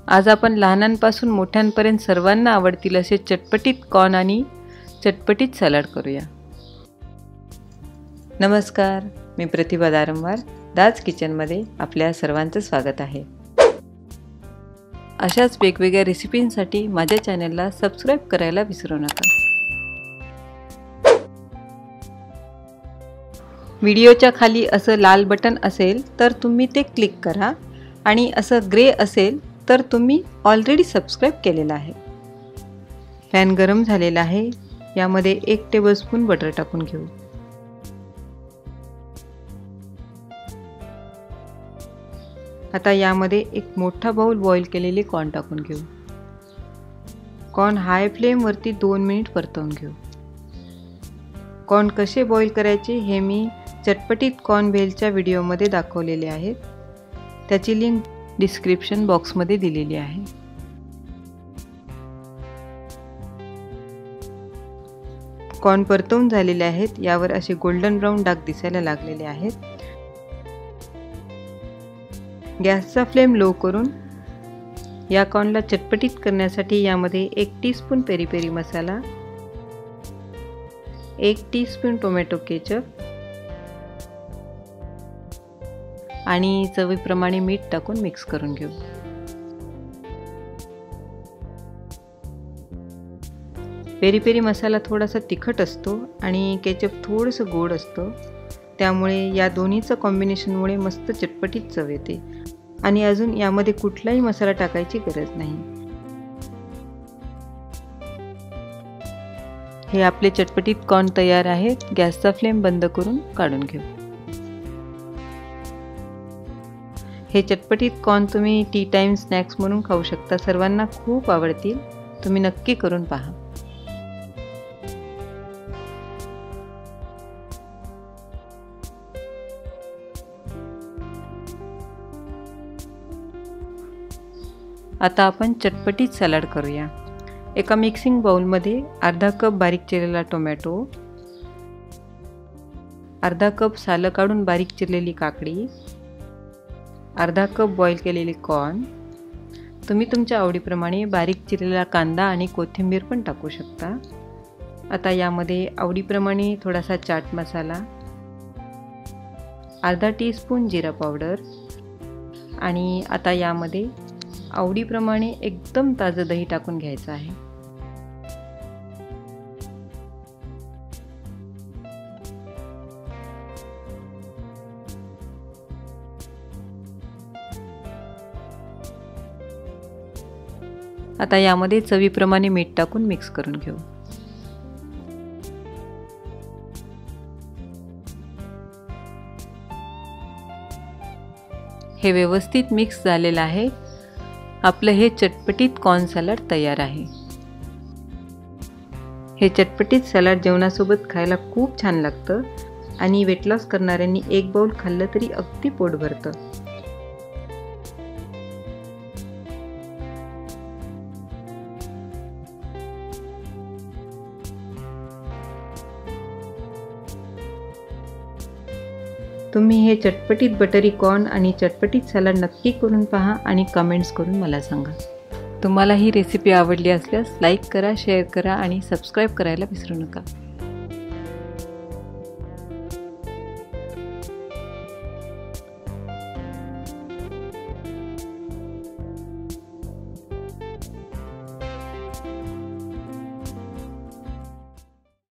आज आपण लहानांपासून मोठ्यांपर्यंत सर्वांना आवडतील असे चटपटीत कॉर्न आणि चटपटीत सलाड करूया। नमस्कार, मी प्रतिभा दारंवार दाज किचनमध्ये आपल्या सर्वांचं स्वागत आहे। अशाच वेगवेगळ्या रेसिपींसाठी माझ्या चॅनलला सबस्क्राइब करायला विसरू नका। व्हिडिओच्या खाली असं लाल बटन असेल तर तुम्ही ते क्लिक करा आणि असं ग्रे असेल तर तुम्ही ऑलरेडी सबस्क्राइब केलेला आहे। पॅन गरम झालेला आहे, यामध्ये 1 टेबलस्पून बटर टाकून घेऊ। आता यामध्ये एक मोठा बाउल बॉईल केलेले कॉर्न टाकून घेऊ। कॉर्न हाय फ्लेम वरती 2 मिनिट परतवून घेऊ। कॉर्न कसे बॉईल करायचे हे मी चटपटीत कॉर्न भेलच्या व्हिडिओमध्ये दाखवलेले आहे, त्याची लिंक डिस्क्रिप्शन बॉक्समध्ये दिलेली आहे। कॉर्न परतवून झालेले आहेत, यावर असे गोल्डन ब्राऊन डाग दिसायला लागलेले आहेत। गॅसचा फ्लेम लो करून या कॉर्नला चटपटीत करण्यासाठी यामध्ये 1 टीस्पून पेरी पेरी मसाला, 1 टीस्पून टोमॅटो केचप आणि चवीप्रमाणे मीठ टाकून मिक्स करून घेऊ। पेरी पेरी मसाला थोडासा तिखट असतो आणि केचप थोडंसं गोड असतं, त्यामुळे या दोन्हीचं कॉम्बिनेशनमुळे मस्त चटपटीत चव येते आणि अजून यामध्ये कुठलाही मसाला टाकायची गरज नाही। हे आपले चटपटीत कॉर्न तयार आहेत। गॅसचा फ्लेम बंद करून काढून घेऊ। हे चटपटीत कॉर्न तुम्ही टी टाइम स्नॅक्स म्हणून खाऊ शकता, सर्वांना खूप आवडतील, तुम्ही नक्की करून पहा। आता आपण चटपटीत सलाड करूया। एका मिक्सिंग बाउलमध्ये अर्धा कप बारीक चिरलेला टोमॅटो, अर्धा कप सालं काढून बारीक चिरलेली काकडी, अर्धा कप बॉईल केलेले कॉर्न, तुम्ही तुमच्या आवडीप्रमाणे बारीक चिरलेला कांदा आणि कोथिंबीर पण टाकू शकता। आता यामध्ये आवडीप्रमाणे थोडासा चाट मसाला, अर्धा टीस्पून जिरा पावडर आणि आता यामध्ये आवडीप्रमाणे एकदम ताजं दही टाकून घ्यायचं आहे। आता यामध्ये चवीप्रमाणे मीठ टाकून मिक्स करून घेऊ। हे व्यवस्थित मिक्स झालेलं आहे। आपलं हे चटपटीत कॉर्न सलाड तयार आहे। हे चटपटीत सलाड जेवणासोबत खायला खूप छान लागतं आणि वेट लॉस करणाऱ्यांनी 1 बाउल खाल्लं तरी अगदी पोट भरतं। तुम्ही हे चटपटीत बटरी कॉर्न आणि चटपटीत सलाड नक्की करून पहा आणि कमेंट्स करून मला सांगा। तुम्हाला ही रेसिपी आवडली असल्यास लाईक करा, शेअर करा आणि सबस्क्राइब करायला विसरू नका।